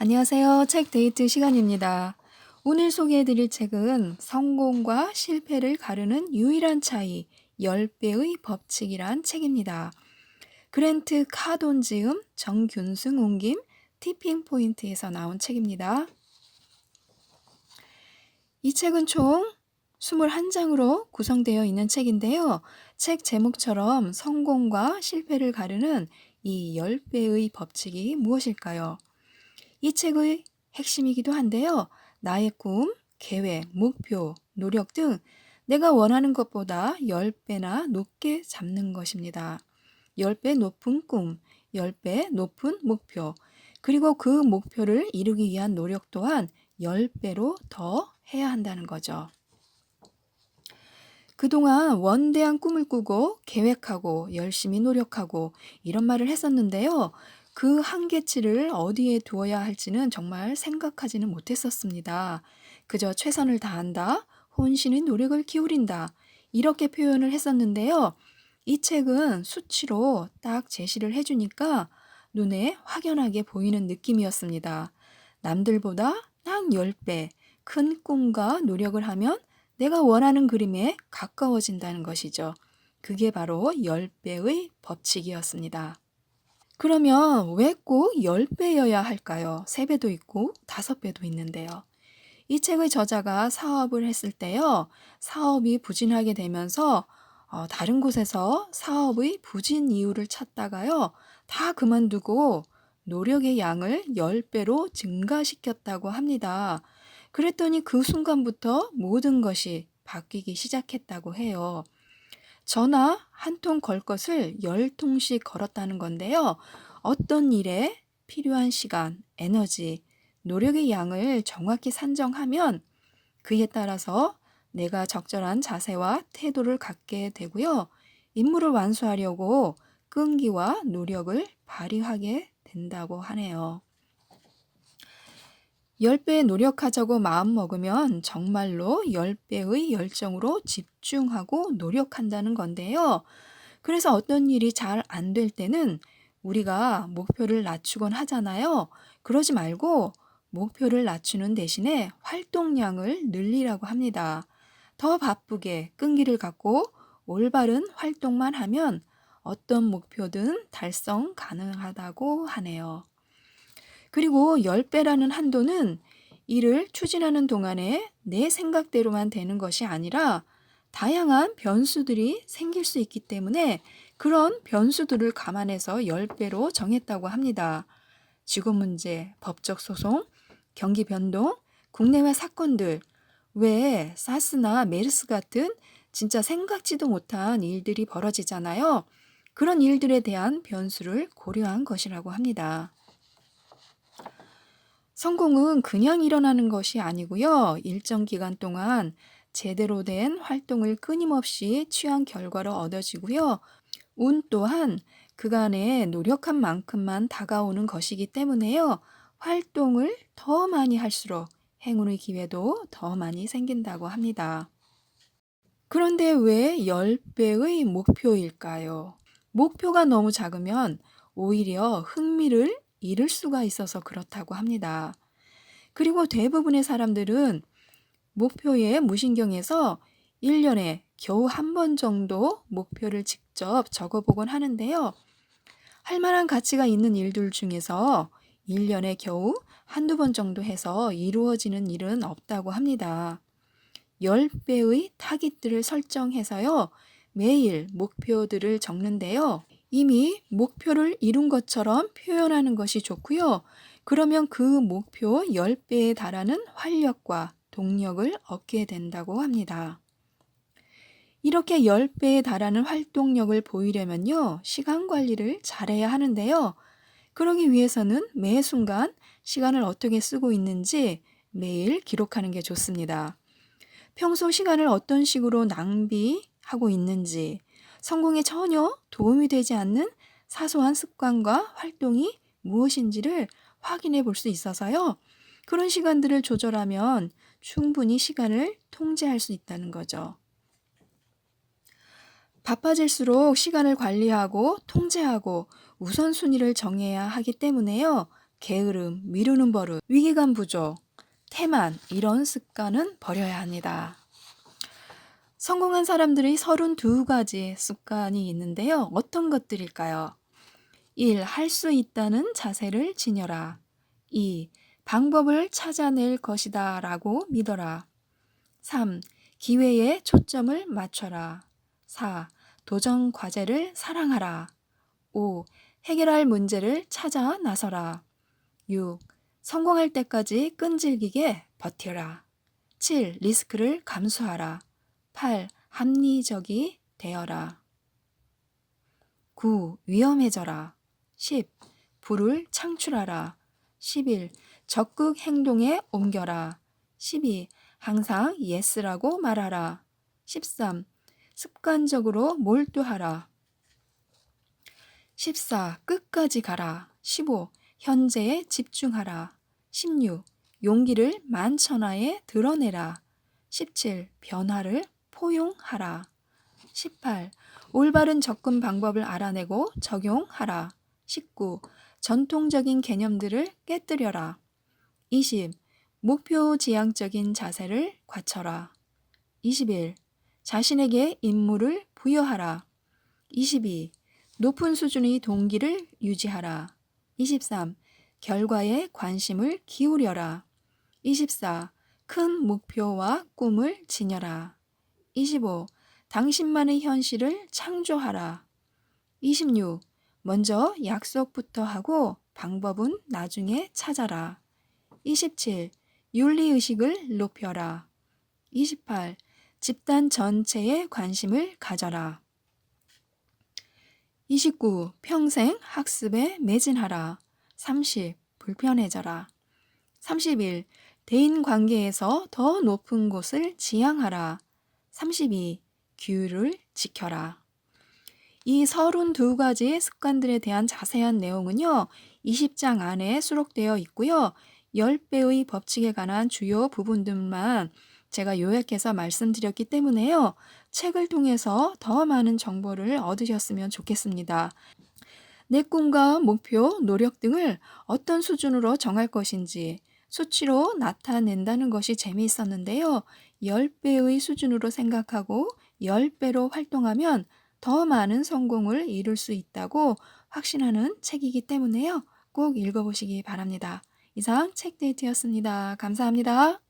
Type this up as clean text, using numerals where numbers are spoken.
안녕하세요. 책 데이트 시간입니다. 오늘 소개해드릴 책은 성공과 실패를 가르는 유일한 차이 10배의 법칙이란 책입니다. 그랜트 카돈지음, 정균승 옮김, 티핑 포인트에서 나온 책입니다. 이 책은 총 21장으로 구성되어 있는 책인데요. 책 제목처럼 성공과 실패를 가르는 이 10배의 법칙이 무엇일까요? 이 책의 핵심이기도 한데요. 나의 꿈, 계획, 목표, 노력 등 내가 원하는 것보다 10배나 높게 잡는 것입니다. 10배 높은 꿈, 10배 높은 목표, 그리고 그 목표를 이루기 위한 노력 또한 10배로 더 해야 한다는 거죠. 그동안 원대한 꿈을 꾸고 계획하고 열심히 노력하고 이런 말을 했었는데요. 그 한계치를 어디에 두어야 할지는 정말 생각하지는 못했었습니다. 그저 최선을 다한다, 혼신의 노력을 기울인다, 이렇게 표현을 했었는데요. 이 책은 수치로 딱 제시를 해주니까 눈에 확연하게 보이는 느낌이었습니다. 남들보다 딱 10배 큰 꿈과 노력을 하면 내가 원하는 그림에 가까워진다는 것이죠. 그게 바로 10배의 법칙이었습니다. 그러면 왜 꼭 10배여야 할까요? 3배도 있고 5배도 있는데요. 이 책의 저자가 사업을 했을 때요. 사업이 부진하게 되면서 다른 곳에서 사업의 부진 이유를 찾다가요. 다 그만두고 노력의 양을 10배로 증가시켰다고 합니다. 그랬더니 그 순간부터 모든 것이 바뀌기 시작했다고 해요. 전화 한 통 걸 것을 10통씩 걸었다는 건데요. 어떤 일에 필요한 시간, 에너지, 노력의 양을 정확히 산정하면 그에 따라서 내가 적절한 자세와 태도를 갖게 되고요. 임무를 완수하려고 끈기와 노력을 발휘하게 된다고 하네요. 10배 노력하자고 마음먹으면 정말로 10배의 열정으로 집중하고 노력한다는 건데요. 그래서 어떤 일이 잘 안 될 때는 우리가 목표를 낮추곤 하잖아요. 그러지 말고 목표를 낮추는 대신에 활동량을 늘리라고 합니다. 더 바쁘게 끈기를 갖고 올바른 활동만 하면 어떤 목표든 달성 가능하다고 하네요. 그리고 10배라는 한도는 일을 추진하는 동안에 내 생각대로만 되는 것이 아니라 다양한 변수들이 생길 수 있기 때문에 그런 변수들을 감안해서 10배로 정했다고 합니다. 지구 문제, 법적 소송, 경기 변동, 국내외 사건들, 왜 사스나 메르스 같은 진짜 생각지도 못한 일들이 벌어지잖아요. 그런 일들에 대한 변수를 고려한 것이라고 합니다. 성공은 그냥 일어나는 것이 아니고요. 일정 기간 동안 제대로 된 활동을 끊임없이 취한 결과로 얻어지고요. 운 또한 그간의 노력한 만큼만 다가오는 것이기 때문에요. 활동을 더 많이 할수록 행운의 기회도 더 많이 생긴다고 합니다. 그런데 왜 10배의 목표일까요? 목표가 너무 작으면 오히려 흥미를 잃을 수가 있어서 그렇다고 합니다. 그리고 대부분의 사람들은 목표에 무신경해서 1년에 겨우 한 번 정도 목표를 직접 적어보곤 하는데요. 할 만한 가치가 있는 일들 중에서 1년에 겨우 한두 번 정도 해서 이루어지는 일은 없다고 합니다. 10배의 타깃들을 설정해서요. 매일 목표들을 적는데요. 이미 목표를 이룬 것처럼 표현하는 것이 좋고요. 그러면 그 목표 10배에 달하는 활력과 동력을 얻게 된다고 합니다. 이렇게 10배에 달하는 활동력을 보이려면요. 시간 관리를 잘해야 하는데요. 그러기 위해서는 매 순간 시간을 어떻게 쓰고 있는지 매일 기록하는 게 좋습니다. 평소 시간을 어떤 식으로 낭비하고 있는지, 성공에 전혀 도움이 되지 않는 사소한 습관과 활동이 무엇인지를 확인해 볼 수 있어서요. 그런 시간들을 조절하면 충분히 시간을 통제할 수 있다는 거죠. 바빠질수록 시간을 관리하고 통제하고 우선순위를 정해야 하기 때문에요. 게으름, 미루는 버릇, 위기감 부족, 태만 이런 습관은 버려야 합니다. 성공한 사람들의 32가지 습관이 있는데요. 어떤 것들일까요? 1. 할 수 있다는 자세를 지녀라. 2. 방법을 찾아낼 것이다 라고 믿어라. 3. 기회에 초점을 맞춰라. 4. 도전 과제를 사랑하라. 5. 해결할 문제를 찾아 나서라. 6. 성공할 때까지 끈질기게 버텨라. 7. 리스크를 감수하라. 8. 합리적이 되어라. 9. 위험해져라. 10. 부를 창출하라. 11. 적극 행동에 옮겨라. 12. 항상 예스라고 말하라. 13. 습관적으로 몰두하라. 14. 끝까지 가라. 15. 현재에 집중하라. 16. 용기를 만천하에 드러내라. 17. 변화를 포용하라. 18. 올바른 접근 방법을 알아내고 적용하라. 19. 전통적인 개념들을 깨뜨려라. 20. 목표 지향적인 자세를 갖춰라. 21. 자신에게 임무를 부여하라. 22. 높은 수준의 동기를 유지하라. 23. 결과에 관심을 기울여라. 24. 큰 목표와 꿈을 지녀라. 25. 당신만의 현실을 창조하라. 26. 먼저 약속부터 하고 방법은 나중에 찾아라. 27. 윤리의식을 높여라. 28. 집단 전체에 관심을 가져라. 29. 평생 학습에 매진하라. 30. 불편해져라. 31. 대인관계에서 더 높은 곳을 지향하라. 32. 규율을 지켜라. 이 32가지 습관들에 대한 자세한 내용은요, 20장 안에 수록되어 있고요. 10배의 법칙에 관한 주요 부분들만 제가 요약해서 말씀드렸기 때문에요. 책을 통해서 더 많은 정보를 얻으셨으면 좋겠습니다. 내 꿈과 목표, 노력 등을 어떤 수준으로 정할 것인지 수치로 나타낸다는 것이 재미있었는데요. 10배의 수준으로 생각하고 10배로 활동하면 더 많은 성공을 이룰 수 있다고 확신하는 책이기 때문에요. 꼭 읽어보시기 바랍니다. 이상 책데이트였습니다. 감사합니다.